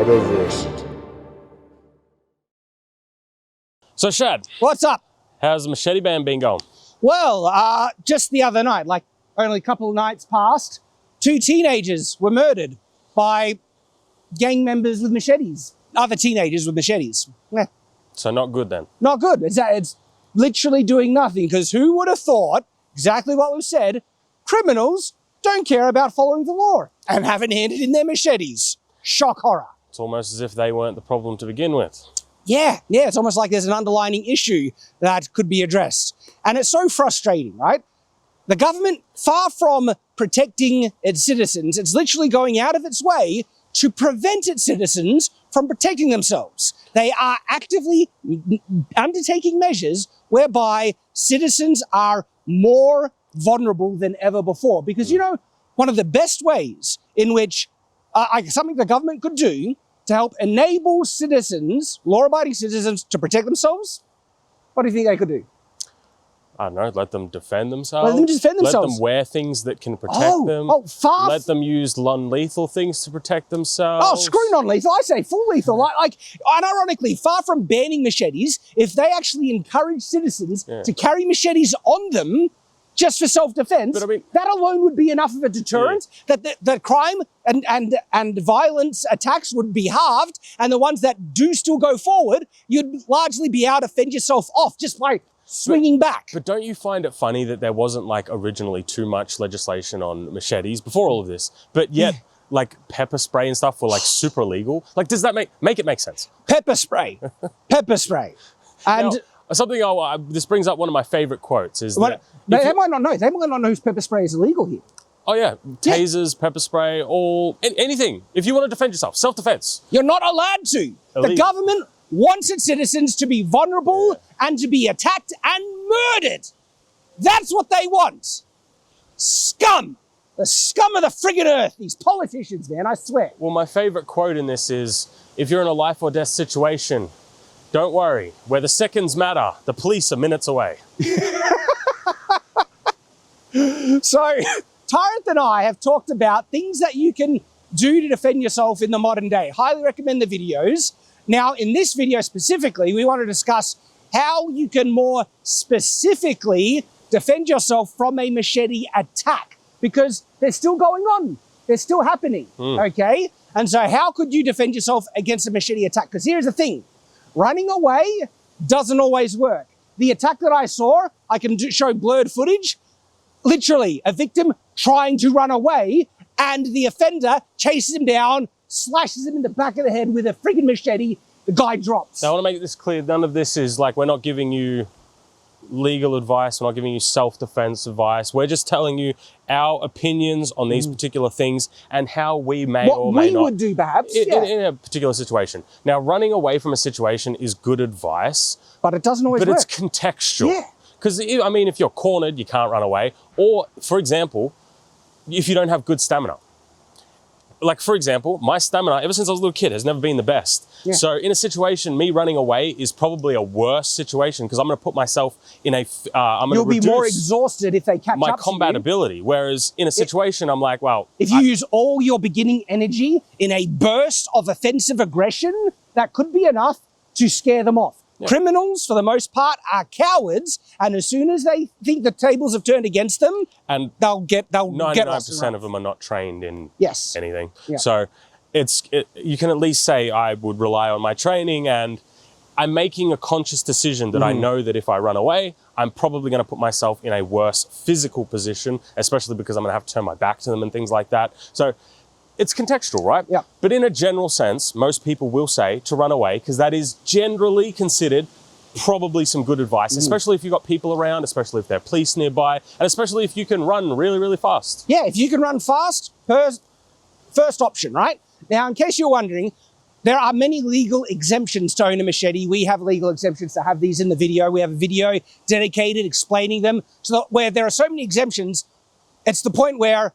Metaverse. So Shad, What's up? how's the Machete band been going? Well, just the other night, like only a couple of nights past, 2 teenagers were murdered by gang members with machetes. Other teenagers with machetes. Yeah, So not good then. not good. It's literally doing nothing, because who would have thought exactly what was said? Criminals don't care about following the law and haven't handed in their machetes. Shock horror. It's almost as if they weren't the problem to begin with. Yeah, it's almost like there's an underlying issue that could be addressed. And it's so frustrating, right? The government, far from protecting its citizens, it's literally going out of its way to prevent its citizens from protecting themselves. They are actively undertaking measures whereby citizens are more vulnerable than ever before. Because, you know, one of the best ways in which something the government could do to help enable citizens, law-abiding citizens, to protect themselves, what do you think they could do? I don't know, let them defend themselves. Let them defend themselves. Let them wear things that can protect them. Let them use non-lethal things to protect themselves. Oh, screw non-lethal. I say full lethal. Like, unironically, far from banning machetes, if they actually encourage citizens to carry machetes on them just for self-defense, I mean, that alone would be enough of a deterrent that the crime and violence attacks would be halved, and the ones that do still go forward, you'd largely be able to fend yourself off just by swinging back. But don't you find it funny that there wasn't like originally too much legislation on machetes before all of this, but yet like pepper spray and stuff were like super legal? Like, does that make it make sense? Pepper spray. Pepper spray. And now, something this brings up one of my favorite quotes is that they might not know. They might not know if pepper spray is illegal here. Oh yeah, tasers, pepper spray, anything. If you want to defend yourself, self-defense. You're not allowed to. Illegal. The government wants its citizens to be vulnerable and to be attacked and murdered. That's what they want. Scum. The scum of the friggin' earth. These politicians, man, I swear. Well, my favorite quote in this is, if you're in a life or death situation, don't worry. Where the seconds matter, the police are minutes away. So, Tyranth and I have talked about things that you can do to defend yourself in the modern day. Highly recommend the videos. Now, in this video specifically, we want to discuss how you can more specifically defend yourself from a machete attack, because they're still going on. They're still happening, okay? And so how could you defend yourself against a machete attack? Because here's the thing. Running away doesn't always work. The attack that I saw, I can show blurred footage, literally a victim trying to run away, and the offender chases him down, slashes him in the back of the head with a friggin' machete. The guy drops. Now, I want to make this clear. None of this is like, we're not giving you legal advice. We're not giving you self-defense advice. We're just telling you our opinions on these particular things and how we may or may not. What we would do, perhaps, in a particular situation. Now, running away from a situation is good advice. But it doesn't always work. But it's contextual. Yeah. Because, I mean, if you're cornered, you can't run away. Or, for example, if you don't have good stamina. Like, for example, my stamina, ever since I was a little kid, has never been the best. Yeah. So in a situation, me running away is probably a worse situation, because I'm going to put myself in a, You'll be more exhausted if they catch my up combat to you. ability. Whereas in a situation, I'm like, well, if you use all your beginning energy in a burst of offensive aggression, that could be enough to scare them off. Yeah. Criminals, for the most part, are cowards, and as soon as they think the tables have turned against them, and they'll get 99% of them are not trained in anything. Yeah. So you can at least say I would rely on my training, and I'm making a conscious decision that I know that if I run away, I'm probably going to put myself in a worse physical position, especially because I'm going to have to turn my back to them and things like that. So it's contextual, right? Yeah. But in a general sense, most people will say to run away, because that is generally considered probably some good advice, especially if you've got people around, especially if there are police nearby, and especially if you can run really, really fast. Yeah, if you can run fast, first option, right? Now, in case you're wondering, there are many legal exemptions to own a machete. We have legal exemptions to have these in the video. We have a video dedicated explaining them. So that where there are so many exemptions, it's the point where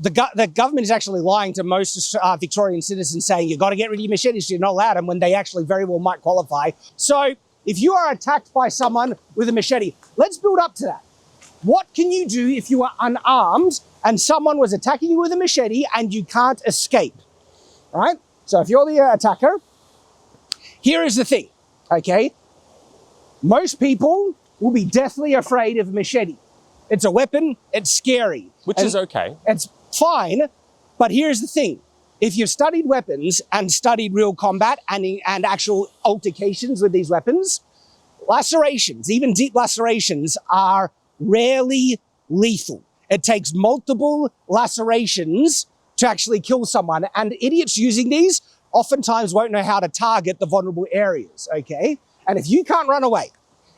the government is actually lying to most Victorian citizens, saying you've got to get rid of your machetes, you're not allowed them, when they actually very well might qualify. So if you are attacked by someone with a machete, let's build up to that. What can you do if you are unarmed and someone was attacking you with a machete and you can't escape, right? So if you're the attacker, here is the thing, okay? Most people will be deathly afraid of a machete. It's a weapon, it's scary. Which is okay. It's fine, but here's the thing. If you've studied weapons and studied real combat and actual altercations with these weapons, lacerations, even deep lacerations, are rarely lethal. It takes multiple lacerations to actually kill someone, and idiots using these oftentimes won't know how to target the vulnerable areas, okay? And if you can't run away,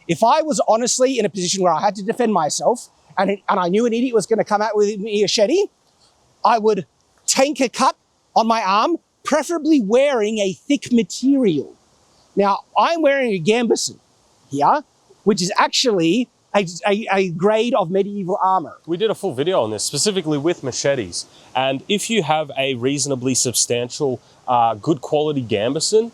if I was honestly in a position where I had to defend myself and I knew an idiot was going to come out with a machete, I would tank a cut on my arm, preferably wearing a thick material. Now, I'm wearing a gambeson here, which is actually a grade of medieval armor. We did a full video on this, specifically with machetes. And if you have a reasonably substantial, good quality gambeson,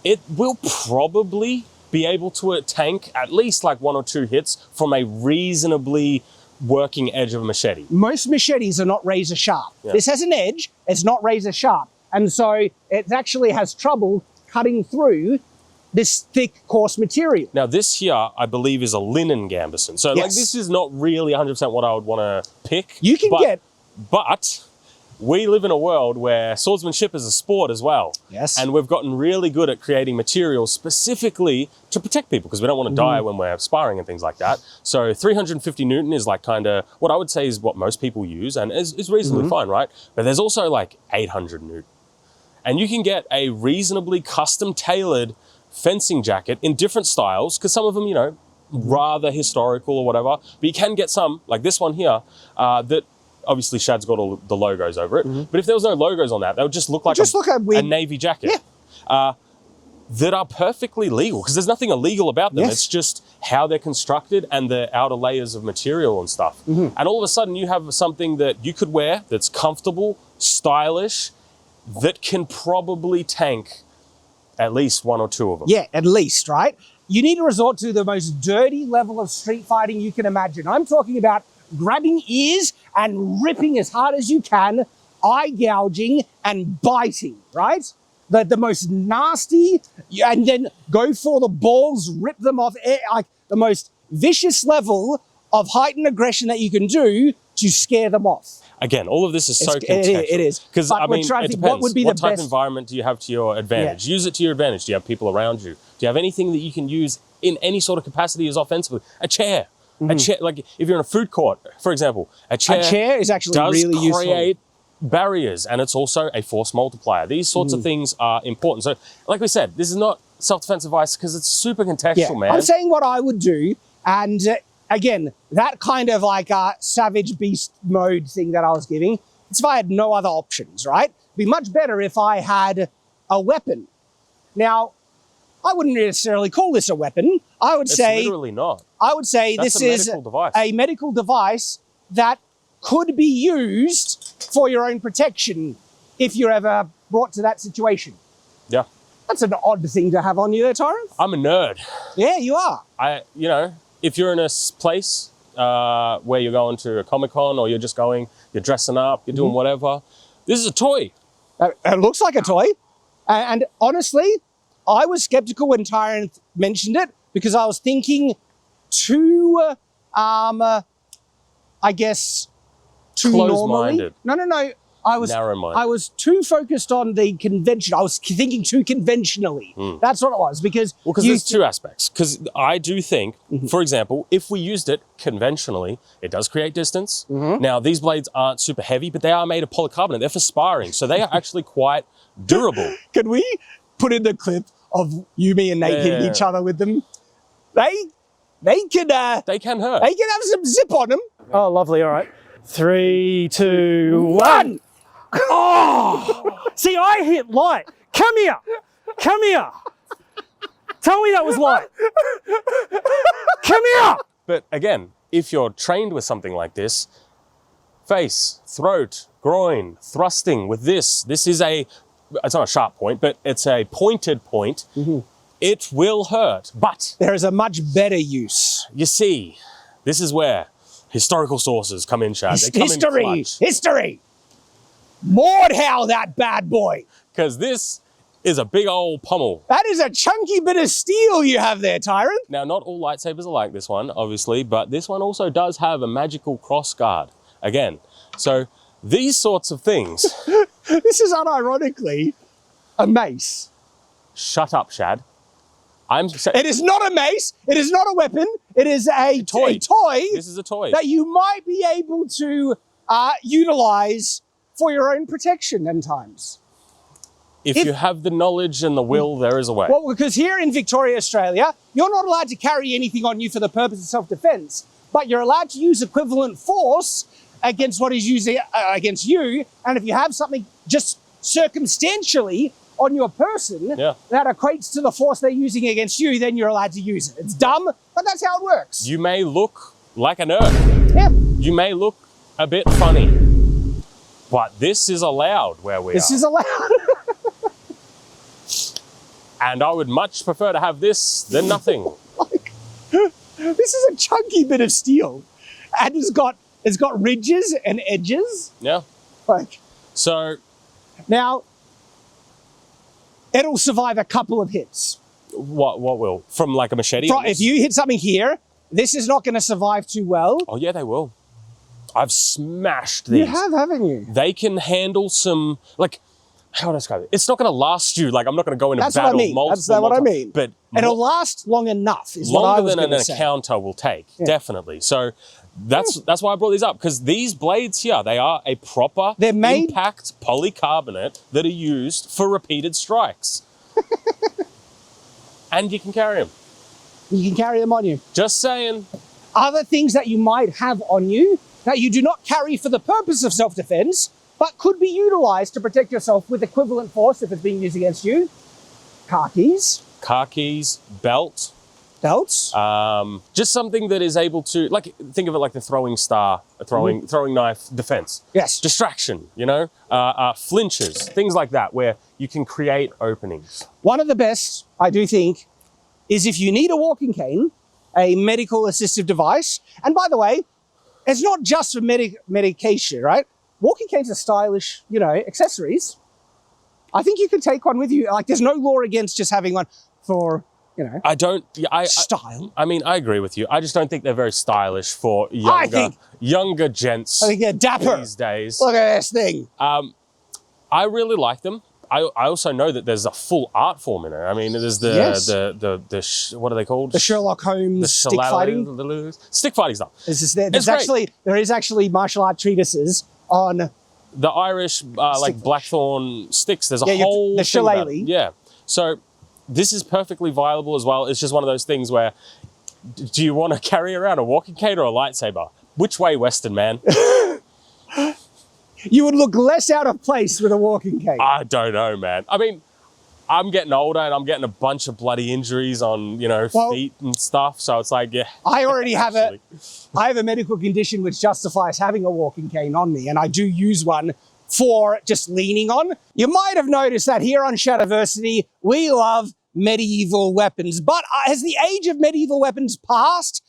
it will probably be able to tank at least like 1 or 2 hits from a reasonably working edge of a machete. Most machetes are not razor sharp. Yeah. This has an edge, it's not razor sharp. And so it actually has trouble cutting through this thick, coarse material. Now this here, I believe, is a linen gambeson. So like this is not really 100% what I would want to pick. You can get... But we live in a world where swordsmanship is a sport as well. Yes. And we've gotten really good at creating materials specifically to protect people because we don't want to die when we're sparring and things like that. So 350 Newton is like kind of what I would say is what most people use and is reasonably fine, right? But there's also like 800 Newton. And you can get a reasonably custom tailored fencing jacket in different styles because some of them, you know, rather historical or whatever. But you can get some, like this one here, that obviously Shad's got all the logos over it. But if there was no logos on that, they would just look like a navy jacket. Yeah. That are perfectly legal because there's nothing illegal about them. Yes. It's just how they're constructed and the outer layers of material and stuff. And all of a sudden you have something that you could wear that's comfortable, stylish, that can probably tank at least 1 or 2 of them. Yeah, at least, right? You need to resort to the most dirty level of street fighting you can imagine. I'm talking about grabbing ears and ripping as hard as you can, eye gouging and biting, right? The most nasty, and then go for the balls, rip them off, like the most vicious level of heightened aggression that you can do to scare them off. Again, all of this is so contextual. It is. Because, I mean, it depends. What would be what the type best of environment do you have to your advantage? Use it to your advantage. Do you have people around you? Do you have anything that you can use in any sort of capacity as offensively? A chair. A chair, like if you're in a food court, for example, a chair is actually really useful. Does create barriers, and it's also a force multiplier. These sorts of things are important. So, like we said, this is not self-defense advice because it's super contextual, man. I'm saying what I would do, and again, that kind of like savage beast mode thing that I was giving, it's if I had no other options, right? It'd be much better if I had a weapon. Now, I wouldn't necessarily call this a weapon. I would say... It's literally not. I would say That's this is device. a medical device that could be used for your own protection if you're ever brought to that situation. Yeah. That's an odd thing to have on you there, Tyranth. I'm a nerd. Yeah, you are. You know, if you're in a place where you're going to a Comic-Con or you're just going, you're dressing up, you're doing whatever, this is a toy. It looks like a toy. And honestly, I was skeptical when Tyranth mentioned it because I was thinking too, I guess, too close-minded. normally. No. I was narrow-minded. I was too focused on the convention. I was thinking too conventionally. That's what it was because there's 2 aspects. Because I do think, for example, if we used it conventionally, it does create distance. Now, these blades aren't super heavy, but they are made of polycarbonate. They're for sparring, so they are actually quite durable. Can we put in the clip of you, me, and Nate hitting each other with them? They can hurt. They can hurt. They can have some zip on them. Oh, lovely. All right. 3, 2, 1. Oh! See, I hit light. Come here. Come here. Tell me that was light. Come here. But again, if you're trained with something like this, face, throat, groin, thrusting with this is it's not a sharp point, but it's a pointed point. It will hurt, but there is a much better use. You see, this is where historical sources come in, Chad. They come in clutch. History! Mordhau, that bad boy! because this is a big old pommel. That is a chunky bit of steel you have there, Tyranth. Now, not all lightsabers are like this one, obviously, but this one also does have a magical cross guard. Again, so these sorts of things. This is unironically a mace. Shut up, Shad. It is not a mace. It is not a weapon. It is a toy. This is a toy. That you might be able to utilize for your own protection in times. If you have the knowledge and the will, there is a way. Well, because here in Victoria, Australia, you're not allowed to carry anything on you for the purpose of self-defense, but you're allowed to use equivalent force against what is using against you. And if you have something just circumstantially on your person that equates to the force they're using against you, then you're allowed to use it. It's dumb, but that's how it works. You may look like a nerd. Yeah. You may look a bit funny, but this is allowed where we are. This is allowed. And I would much prefer to have this than nothing. This is a chunky bit of steel, and it's got ridges and edges. Yeah. So now it'll survive a couple of hits. What will? From like a machete? If you hit something here, this is not going to survive too well. Oh yeah, they will. I've smashed these. You have, haven't you? They can handle some, like, how would I describe it? It's not going to last you. Like, I'm not going to go into battle multiple. That's what I mean. But it'll last long enough. Is what I was longer than an say. encounter will take, definitely. So that's why I brought these up, because these blades here, they are a proper impact polycarbonate that are used for repeated strikes. And you can carry them. You can carry them on you. Just saying. Other things that you might have on you that you do not carry for the purpose of self-defense, but could be utilized to protect yourself with equivalent force if it's being used against you. Car keys. Car keys, belt. Belts. Just something that is able to, like, think of it like the throwing star, throwing knife defense. Yes. Distraction, you know, flinches, things like that, where you can create openings. One of the best, I do think, is if you need a walking cane, a medical assistive device. And by the way, it's not just for medication, right? Walking canes are stylish, you know, accessories. I think you can take one with you. Like, there's no law against just having one for, you know, style. I mean, I agree with you. I just don't think they're very stylish for younger gents. I think they're dapper these days. Look at this thing. I really like them. I also know that there's a full art form in it. I mean, there's what are they called? The Sherlock Holmes stick fighting. Stick fighting stuff. There is actually martial art treatises on the Irish like blackthorn sticks. There's a whole the shillelagh. Yeah. So this is perfectly viable as well. It's just one of those things where, do you want to carry around a walking cane or a lightsaber? Which way, Western man? You would look less out of place with a walking cane. I don't know, man. I mean, I'm getting older and I'm getting a bunch of bloody injuries on, you know, feet and stuff. So it's like, yeah. I already have I have a medical condition which justifies having a walking cane on me, and I do use one for just leaning on. You might have noticed that here on Shadiversity, we love medieval weapons. But has the age of medieval weapons passed?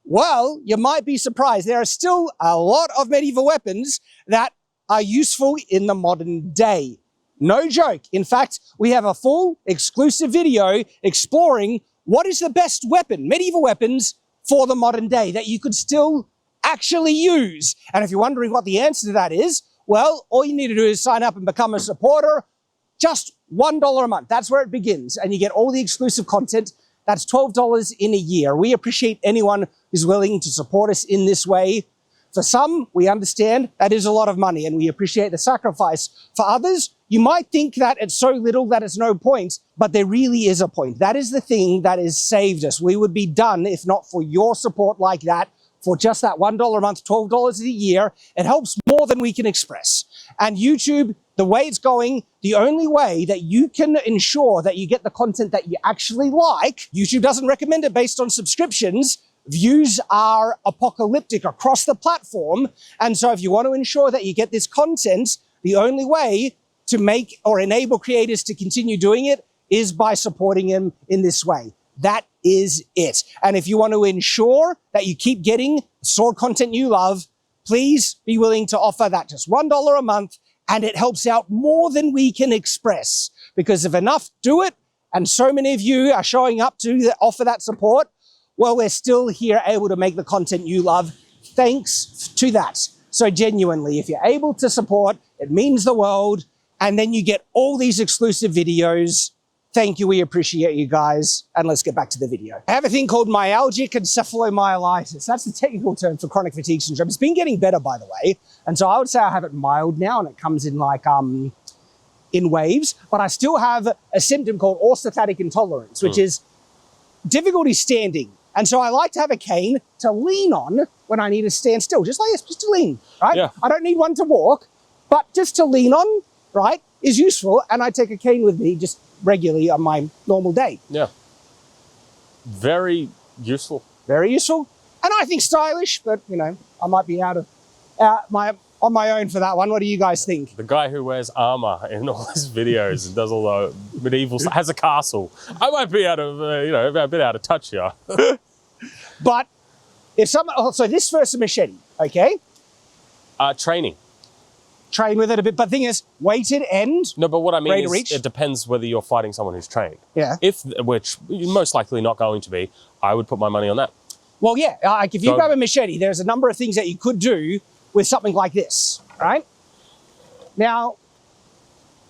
Well, you might be surprised. There are still a lot of medieval weapons that are useful in the modern day. No joke. In fact, we have a full exclusive video exploring what is the best weapon, medieval weapons, for the modern day that you could still actually use. And if you're wondering what the answer to that is, well, all you need to do is sign up and become a supporter. Just $1 a month. That's where it begins. And you get all the exclusive content. That's $12 in a year. We appreciate anyone who's willing to support us in this way. For some, we understand that is a lot of money, and we appreciate the sacrifice. For others, you might think that it's so little that it's no point, but there really is a point. That is the thing that has saved us. We would be done if not for your support like that. For just that $1 a month, $12 a year, it helps more than we can express. And YouTube, the way it's going, the only way that you can ensure that you get the content that you actually like, YouTube doesn't recommend it based on subscriptions. Views are apocalyptic across the platform. And so if you want to ensure that you get this content, the only way to make or enable creators to continue doing it is by supporting them in this way. That is it. And if you want to ensure that you keep getting sword content you love, please be willing to offer that just $1 a month, and it helps out more than we can express, because if enough do it, and so many of you are showing up to offer that support, well, we're still here able to make the content you love thanks to that. So genuinely, if you're able to support, it means the world, and then you get all these exclusive videos. Thank you, we appreciate you guys, and let's get back to the video. I have a thing called myalgic encephalomyelitis. That's the technical term for chronic fatigue syndrome. It's been getting better, by the way, and so I would say I have it mild now, and it comes in like in waves, but I still have a symptom called orthostatic intolerance, which is difficulty standing. And so I like to have a cane to lean on when I need to stand still, just like this, just to lean, right? Yeah. I don't need one to walk, but just to lean on, right, is useful, and I take a cane with me just regularly on my normal day. Yeah. Very useful. Very useful. And I think stylish, but you know, I might be on my own for that one. What do you guys think? The guy who wears armor in all his videos and does all the medieval stuff, has a castle. I might be out of, a bit out of touch here. But if someone, so this versus Machete, okay? Training. Train with it a bit, but the thing is, weighted and No, but what I mean greater is reach. it depends whether you're fighting someone who's trained. Yeah. Which you're most likely not going to be, I would put my money on that. Well, yeah, like if you So- grab a machete, there's a number of things that you could do with something like this, right? Now,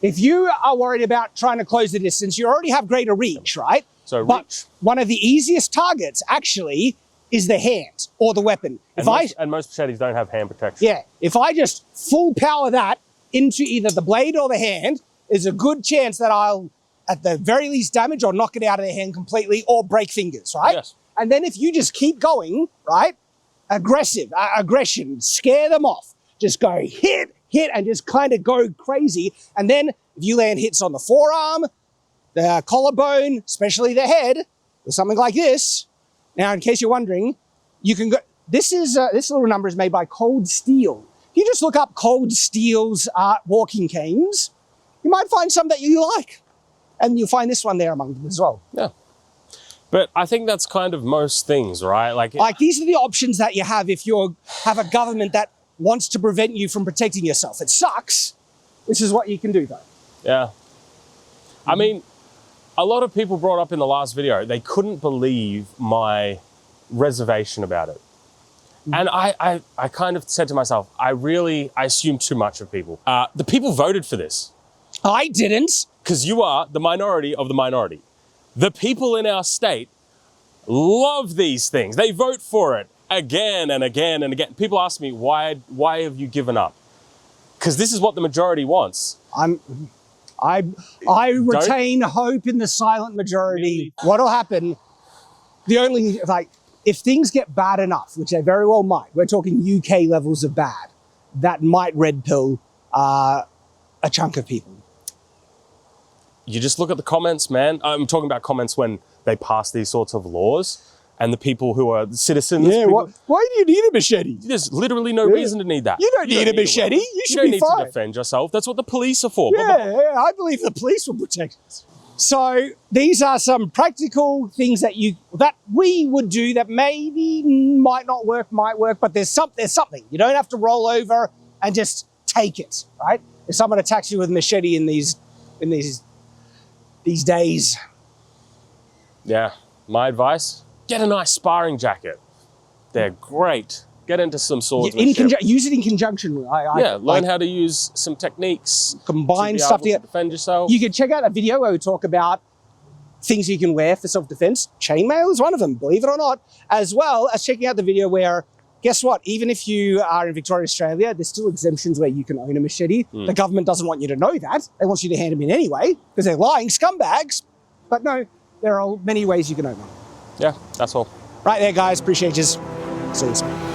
if you are worried about trying to close the distance, you already have greater reach, right? So But reach. one of the easiest targets actually is the hand or the weapon. And most machetes don't have hand protection. Yeah, if I just full power that into either the blade or the hand, there's a good chance that I'll, at the very least, damage or knock it out of the hand completely or break fingers, right? Yes. And then if you just keep going, right, aggression, scare them off. Just go hit, and just kind of go crazy. And then if you land hits on the forearm, the collarbone, especially the head, or something like this. Now, in case you're wondering, you can go, this little number is made by Cold Steel. If you just look up Cold Steel's walking canes, you might find some that you like. And you'll find this one there among them as well. Yeah. But I think that's kind of most things, right? Like These are the options that you have if you have a government that wants to prevent you from protecting yourself. It sucks. This is what you can do, though. yeah. I mean, a lot of people brought up in the last video, they couldn't believe my reservation about it. And I kind of said to myself, I assume too much of people. The people voted for this. I didn't. Because you are the minority of the minority. The people in our state love these things. They vote for it again and again and again. People ask me, why have you given up? Because this is what the majority wants. I retain hope in the silent majority. Really? What'll happen, if things get bad enough, which they very well might, we're talking UK levels of bad, that might red pill a chunk of people. You just look at the comments, man. I'm talking about comments when they pass these sorts of laws and the people who are citizens. Yeah, people, why do you need a machete? there's literally no reason to need that. You don't need a machete. weapon. You should don't be need fine. to defend yourself. That's what the police are for. Yeah, I believe the police will protect us. So these are some practical things that we would do that maybe might not work, might work, but there's something. You don't have to roll over and just take it, right? If someone attacks you with a machete in these days. Yeah, my advice, get a nice sparring jacket. They're great. Get into some swordsmanship. Use it in conjunction. Learn how to use some techniques. Combine to be stuff able to together. defend yourself. You can check out a video where we talk about things you can wear for self-defense. Chainmail is one of them, believe it or not, as well as checking out the video where, guess what? Even if you are in Victoria, Australia, there's still exemptions where you can own a machete. The government doesn't want you to know that. They want you to hand them in anyway because they're lying scumbags. But no, there are many ways you can own them. Yeah, that's all. Right there, guys. Appreciate you. See you soon.